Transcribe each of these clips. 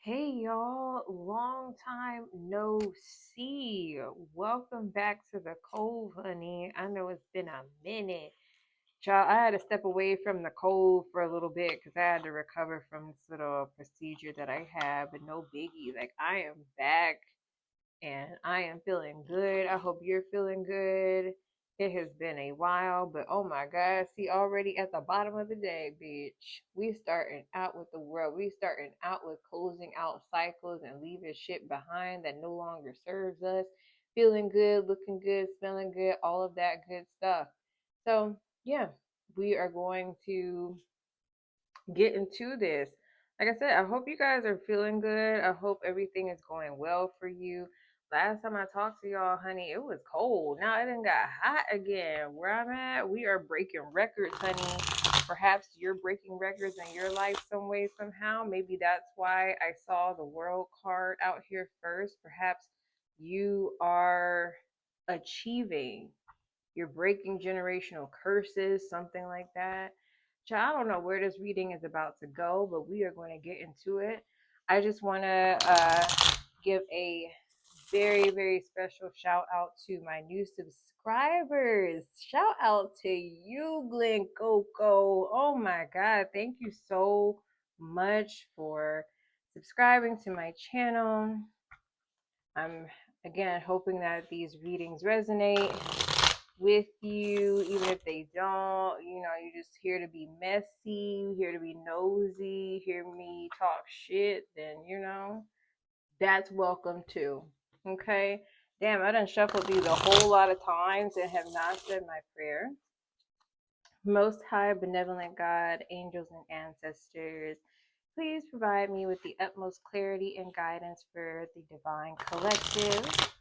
Hey y'all, long time no see. Welcome back to the Cove, honey. I know it's been a minute. Child, I had to step away from the Cove for a little bit because I had to recover from this little procedure that I had, but no biggie. Like, I am back and I am feeling good. I hope you're feeling good. It has been a while, but oh my God, see, already at the bottom of the day, bitch. We starting out with the world. We starting out with closing out cycles and leaving shit behind that no longer serves us. Feeling good, looking good, smelling good, all of that good stuff. So, yeah, we are going to get into this. Like I said, I hope you guys are feeling good. I hope everything is going well for you. Last time I talked to y'all, honey, it was cold. Now it done got hot again. Where I'm at, we are breaking records, honey. Perhaps you're breaking records in your life some way, somehow. Maybe that's why I saw the world card out here first. Perhaps you are achieving, you're breaking generational curses, something like that. I don't know where this reading is about to go, but we are going to get into it. I just want to give a very, very special shout out to my new subscribers. Shout out to you, Glen Coco. Oh my God. Thank you so much for subscribing to my channel. I'm again hoping that these readings resonate with you, even if they don't. You're just here to be messy, here to be nosy, hear me talk shit, then that's welcome too. Okay. Damn, I done shuffled these a whole lot of times and have not said my prayer. Most high benevolent God, angels and ancestors, please provide me with the utmost clarity and guidance for the divine collective.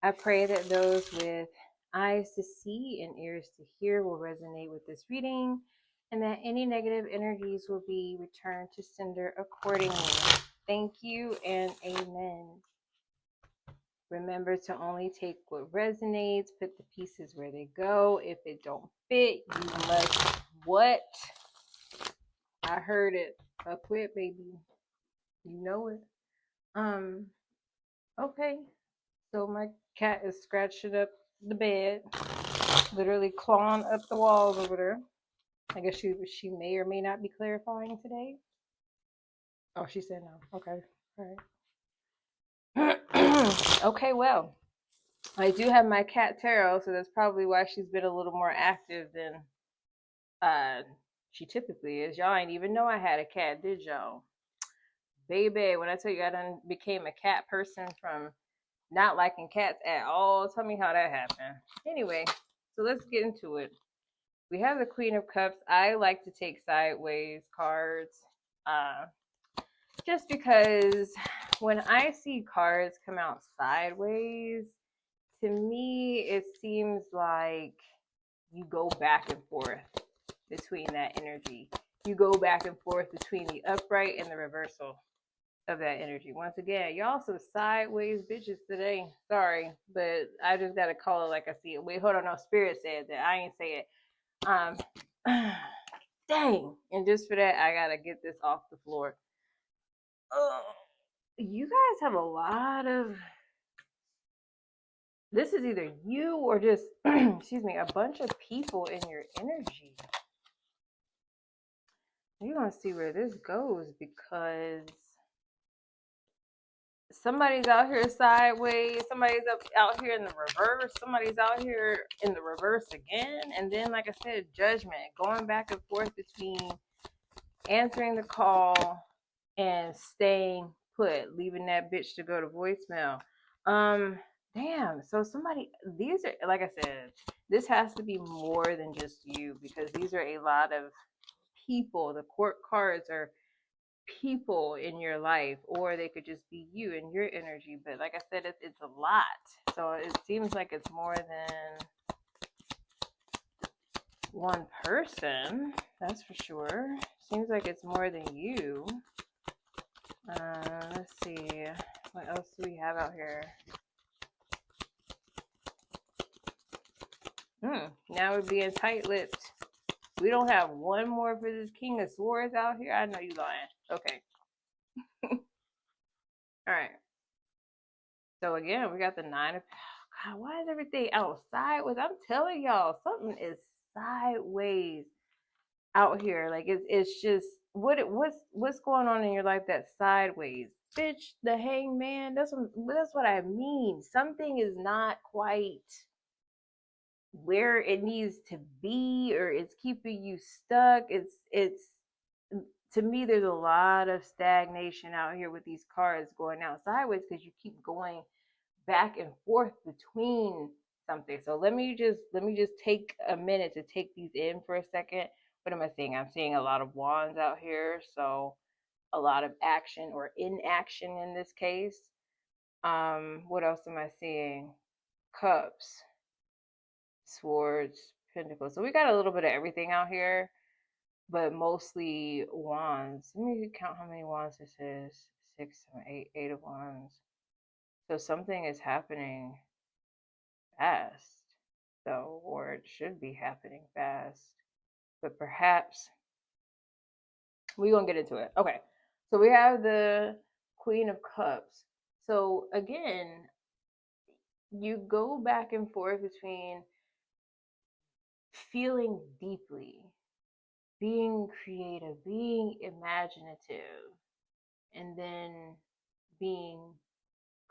I pray that those with eyes to see and ears to hear will resonate with this reading, and that any negative energies will be returned to sender accordingly. Thank you and amen. Remember to only take what resonates, put the pieces where they go. If it don't fit, you must what? I heard it. I quit, baby. You know it. Okay. So my cat is scratching up the bed, literally clawing up the walls over there. I guess she may or may not be clarifying today. Oh, she said no. Okay. All right. Okay, well, I do have my cat Taro, so that's probably why she's been a little more active than she typically is. Y'all ain't even know I had a cat, did y'all? Baby, when I tell you I done became a cat person from not liking cats at all, tell me how that happened. Anyway, so let's get into it. We have the Queen of Cups. I like to take sideways cards just because when I see cards come out sideways, to me, it seems like you go back and forth between that energy. You go back and forth between the upright and the reversal of that energy. Once again, y'all some sideways bitches today. Sorry, but I just gotta call it like I see it. Wait, hold on. No, Spirit said that. I ain't say it. Dang. And just for that, I gotta get this off the floor. You guys have a lot of, this is either you or just excuse me, a bunch of people in your energy. You're gonna see where this goes because somebody's out here sideways, somebody's out here in the reverse, somebody's out here in the reverse again, and then like I said, judgment, going back and forth between answering the call and staying put, leaving that bitch to go to voicemail. Damn. So somebody, these are, like I said, this has to be more than just you because these are a lot of people. The court cards are people in your life, or they could just be you and your energy. But like I said, it's a lot. So it seems like it's more than one person. That's for sure. Seems like it's more than you. Let's see. What else do we have out here? Now we're being tight-lipped. We don't have one more for this King of Swords out here. I know you lying. Okay. All right. So again, we got the nine of God, why is everything out sideways? I'm telling y'all, something is sideways out here. Like it's just what's going on in your life that's sideways? Bitch, the hangman, that's what I mean. Something is not quite where it needs to be, or it's keeping you stuck. It's to me, there's a lot of stagnation out here with these cards going out sideways because you keep going back and forth between something. So let me just take a minute to take these in for a second. What am I seeing? I'm seeing a lot of wands out here, so a lot of action or inaction in this case. What else am I seeing? Cups, swords, pentacles. So we got a little bit of everything out here, but mostly wands. Let me count how many wands this is. 6, 7, 8, 8 of wands. So something is happening fast, though, or it should be happening fast. But perhaps we're gonna get into it. Okay. So we have the Queen of Cups. So again, you go back and forth between feeling deeply, being creative, being imaginative, and then being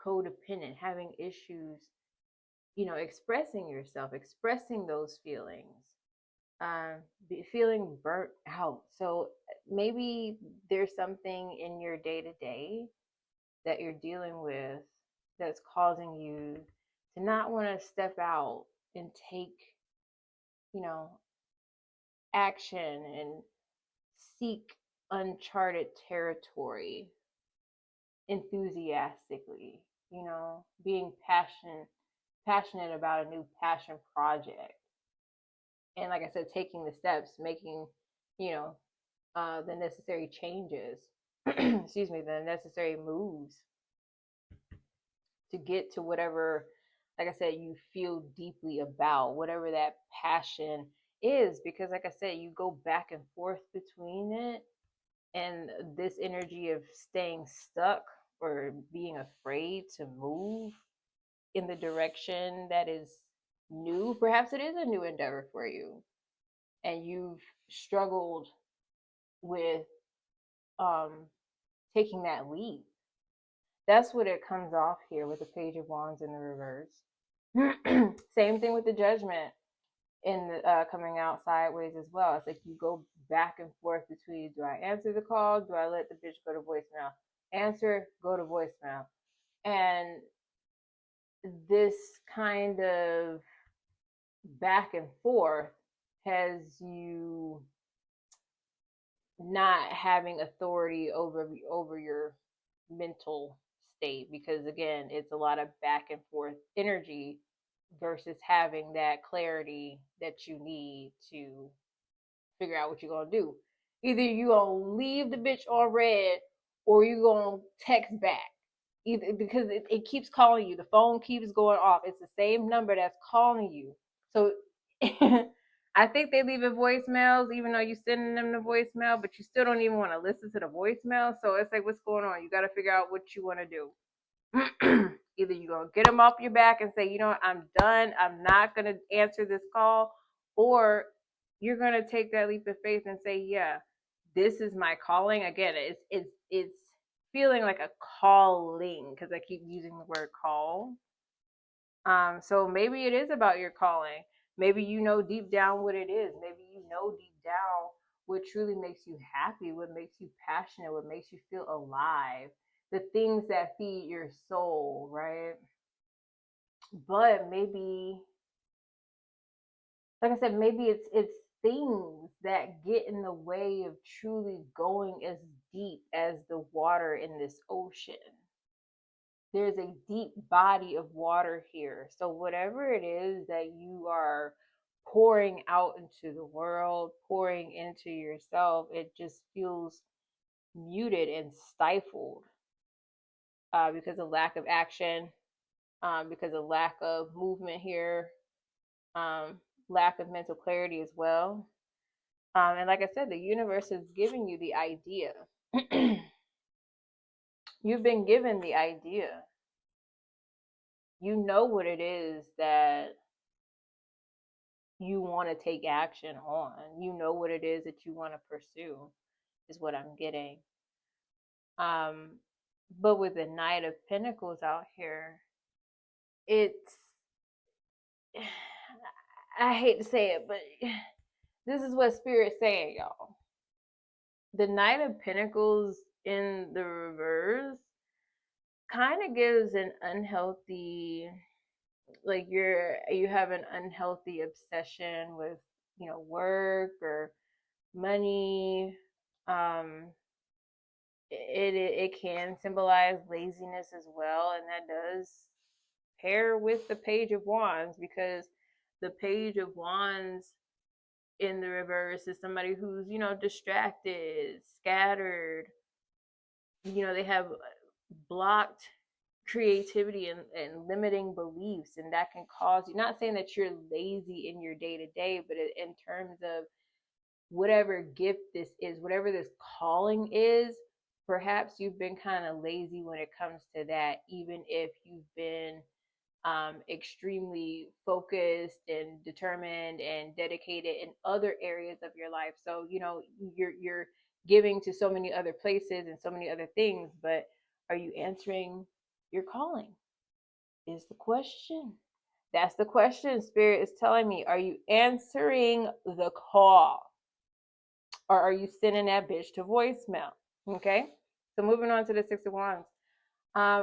codependent, having issues, expressing yourself, expressing those feelings, feeling burnt out. So maybe there's something in your day to day that you're dealing with that's causing you to not want to step out and take, you know, action and seek uncharted territory enthusiastically, being passionate about a new passion project. And like I said, taking the steps, making, you know, the necessary changes, excuse me, the necessary moves to get to whatever, like I said, you feel deeply about, whatever that passion is. Because, like I said, you go back and forth between it, and this energy of staying stuck or being afraid to move in the direction that is new. Perhaps it is a new endeavor for you, and you've struggled with um, taking that leap. That's what it comes off here with the Page of Wands in the reverse. Same thing with the Judgment in the coming out sideways as well. It's like you go back and forth between, do I answer the call? Do I let the bitch go to voicemail? Answer, go to voicemail. And this kind of back and forth has you not having authority over your mental state, because again, it's a lot of back and forth energy versus having that clarity that you need to figure out what you're gonna do. Either you gonna leave the bitch on red or you gonna text back. Either because it keeps calling you. The phone keeps going off. It's the same number that's calling you. So I think they leave it voicemails, even though you're sending them the voicemail, but you still don't even want to listen to the voicemail. So it's like, what's going on? You got to figure out what you want to do. Either you're going to get them off your back and say, I'm done. I'm not going to answer this call. Or you're going to take that leap of faith and say, yeah, this is my calling. Again, it's feeling like a calling, because I keep using the word call. So maybe it is about your calling. Maybe you know deep down what it is. Maybe you know deep down what truly makes you happy, what makes you passionate, what makes you feel alive, the things that feed your soul, right? But maybe, like I said, maybe it's things that get in the way of truly going as deep as the water in this ocean. There's a deep body of water here. So whatever it is that you are pouring out into the world, pouring into yourself, it just feels muted and stifled, because of lack of action, because of lack of movement here, lack of mental clarity as well. And like I said, the universe is giving you the idea. You've been given the idea. You know what it is that you want to take action on. You know what it is that you want to pursue, is what I'm getting. Um, but with the Knight of Pentacles out here, it's, I hate to say it, but this is what Spirit's saying, y'all. The Knight of Pentacles in the reverse kind of gives an unhealthy, like you have an unhealthy obsession with, work or money. um it can symbolize laziness as well, and that does pair with the Page of Wands, because the Page of Wands in the reverse is somebody who's, distracted, scattered. They have blocked creativity and limiting beliefs, and that can cause you, not saying that you're lazy in your day to day, but in terms of whatever gift this is, whatever this calling is, perhaps you've been kind of lazy when it comes to that, even if you've been extremely focused and determined and dedicated in other areas of your life. So you're giving to so many other places and so many other things, but are you answering your calling? Is the question. That's the question Spirit is telling me. Are you answering the call? Or are you sending that bitch to voicemail? Okay. So moving on to the Six of Wands.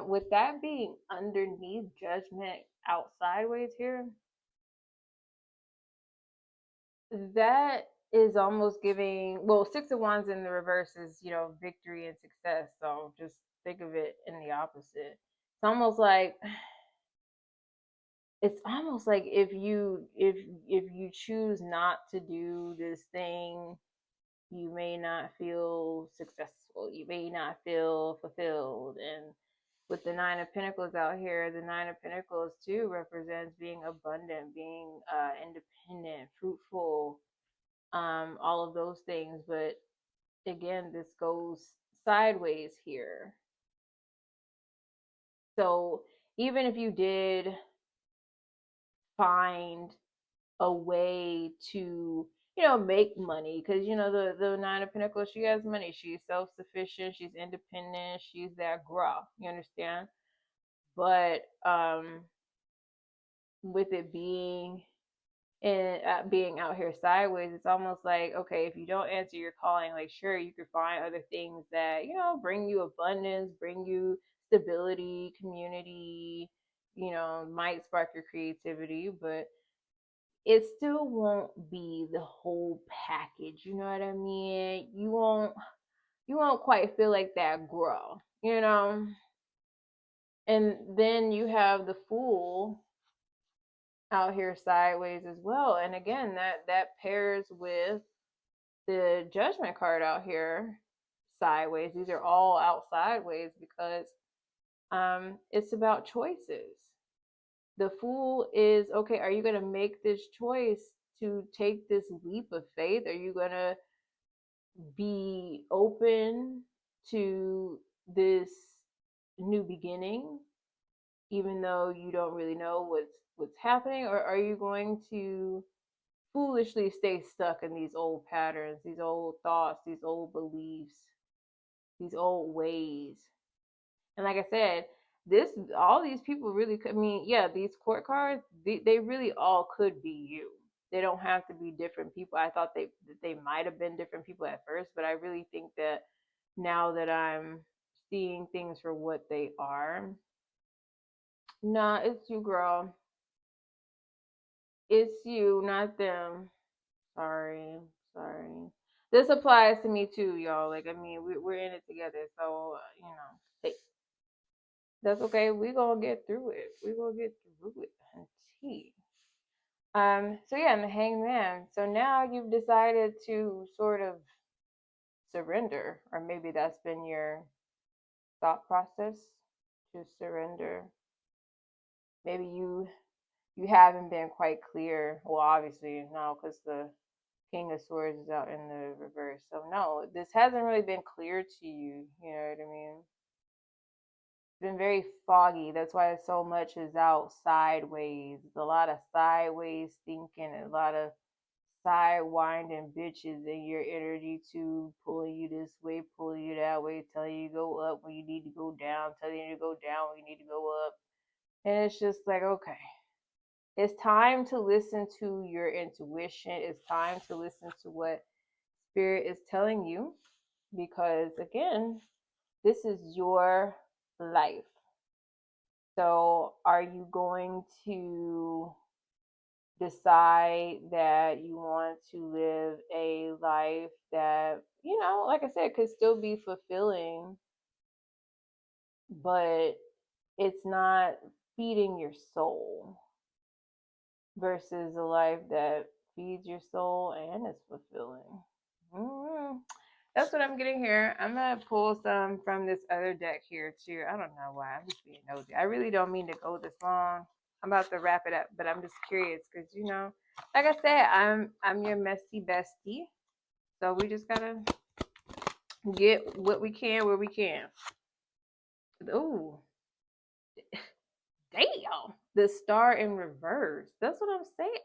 With that being underneath Judgment out sideways here, that is almost giving, well, Six of Wands in the reverse is, victory and success. So just think of it in the opposite. It's almost like if you choose not to do this thing, you may not feel successful. You may not feel fulfilled. And with the Nine of Pentacles out here, the Nine of Pentacles too represents being abundant, being independent, fruitful, all of those things. But again, this goes sideways here. So even if you did find a way to, make money, because the Nine of Pentacles, she has money, she's self-sufficient, she's independent, she's that girl, you understand? But with it being and being out here sideways, it's almost like, okay, if you don't answer your calling, like, sure, you could find other things that, bring you abundance, bring you stability, community, might spark your creativity, but it still won't be the whole package. You know what I mean? You won't quite feel like that grow. And then you have the Fool out here sideways as well. And again, that pairs with the Judgment card out here sideways. These are all out sideways because it's about choices. The Fool is, okay, are you going to make this choice to take this leap of faith? Are you going to be open to this new beginning, even though you don't really know what's happening? Or are you going to foolishly stay stuck in these old patterns, these old thoughts, these old beliefs, these old ways? And like I said, all these people really could, I mean, yeah, these court cards, they really all could be you. They don't have to be different people. I thought they might have been different people at first, but I really think that now that I'm seeing things for what they are, nah, it's you, girl. It's you, not them. Sorry, sorry. This applies to me too, y'all. Like, I mean, we're in it together, so hey, that's okay. We gonna get through it. We gonna get through it, hunty. So yeah, I'm the Hangman. So now you've decided to sort of surrender, or maybe that's been your thought process, to surrender. Maybe you haven't been quite clear. Well, obviously no, because the King of Swords is out in the reverse. So no, this hasn't really been clear to you. You know what I mean? been very foggy. That's why so much is out sideways. A lot of sideways thinking, a lot of sidewinding bitches in your energy tube, pulling you this way, pulling you that way, telling you to go up when you need to go down, telling you to go down when you need to go up. And it's just like, okay, it's time to listen to your intuition. It's time to listen to what spirit is telling you, because again, this is your life. So, are you going to decide that you want to live a life that, like I said, could still be fulfilling, but it's not feeding your soul, versus a life that feeds your soul and is fulfilling? Mm-hmm. That's what I'm getting here. I'm gonna pull some from this other deck here too. I don't know why. I'm just being nosy. I really don't mean to go this long. I'm about to wrap it up, but I'm just curious because like I said, I'm your messy bestie. So we just gotta get what we can where we can. Ooh, damn. The star in reverse. That's what I'm saying.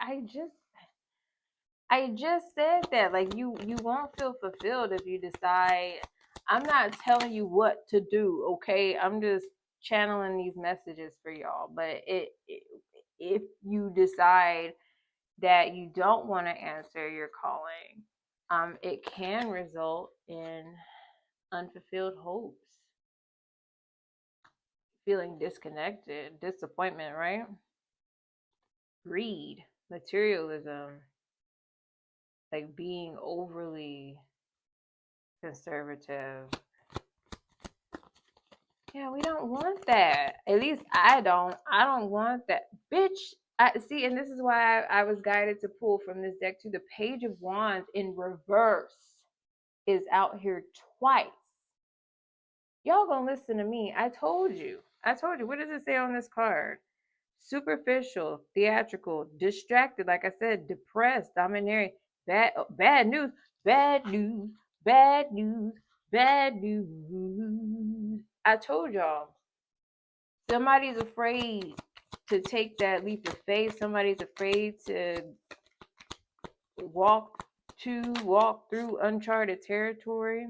I just said that. Like you won't feel fulfilled if you decide. I'm not telling you what to do, okay? I'm just channeling these messages for y'all. But if you decide that you don't want to answer your calling, it can result in unfulfilled hopes, feeling disconnected, disappointment, right? Greed, materialism, like being overly conservative. Yeah, we don't want that. At least I don't. I don't want that. Bitch, I see, and this is why I was guided to pull from this deck too. The Page of Wands in reverse is out here twice. Y'all gonna listen to me. I told you. I told you. What does it say on this card? Superficial, theatrical, distracted, like I said, depressed, domineering, bad news, bad news, bad news, bad news. I told y'all, somebody's afraid to take that leap of faith. Somebody's afraid to walk walk through uncharted territory,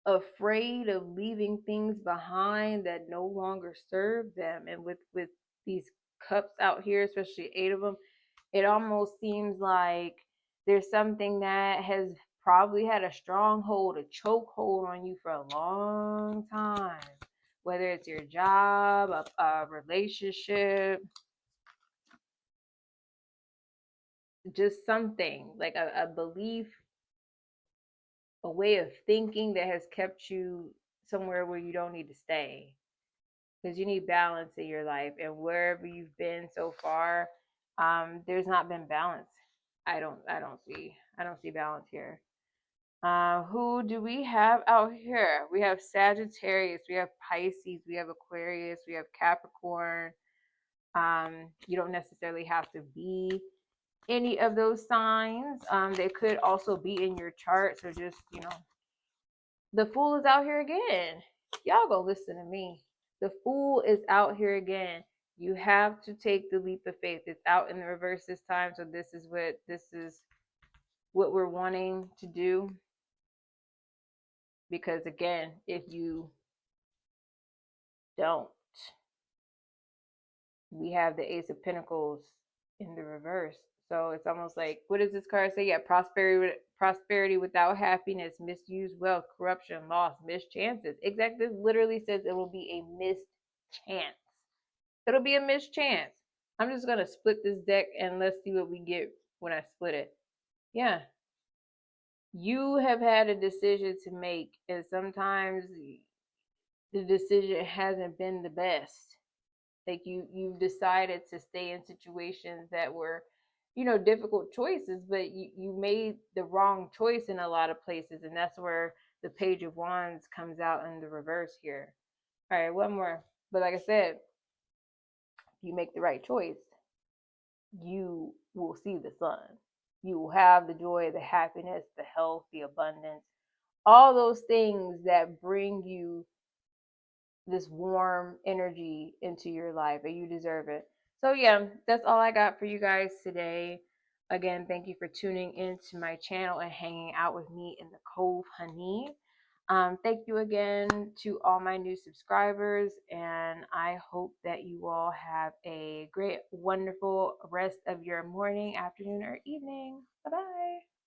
afraid of leaving things behind that no longer serve them. And with these cups out here, especially 8 of them, it almost seems like there's something that has probably had a stronghold, a chokehold on you for a long time, whether it's your job, a relationship, just something like a belief, a way of thinking that has kept you somewhere where you don't need to stay, because you need balance in your life. And wherever you've been so far, there's not been balance. I don't see balance here. Who do we have out here? We have Sagittarius, we have Pisces, we have Aquarius, we have Capricorn. You don't necessarily have to be any of those signs. They could also be in your chart. So just, the Fool is out here again. Y'all go listen to me. The Fool is out here again. You have to take the leap of faith. It's out in the reverse this time. So this is what we're wanting to do. Because again, if you don't, we have the Ace of Pentacles in the reverse. So it's almost like, what does this card say? Yeah, prosperity without happiness, misused wealth, corruption, loss, missed chances. Exactly. This literally says it will be a missed chance. It'll be a missed chance. I'm just gonna split this deck and let's see what we get when I split it. Yeah. You have had a decision to make, and sometimes the decision hasn't been the best. Like you've decided to stay in situations that were, difficult choices, but you made the wrong choice in a lot of places, and that's where the Page of Wands comes out in the reverse here. All right, one more. But like I said, if you make the right choice, you will see the sun. You will have the joy, the happiness, the health, the abundance, all those things that bring you this warm energy into your life, and you deserve it. So yeah, that's all I got for you guys today. Again, thank you for tuning into my channel and hanging out with me in the Cove, honey. Thank you again to all my new subscribers, and I hope that you all have a great, wonderful rest of your morning, afternoon, or evening. Bye bye.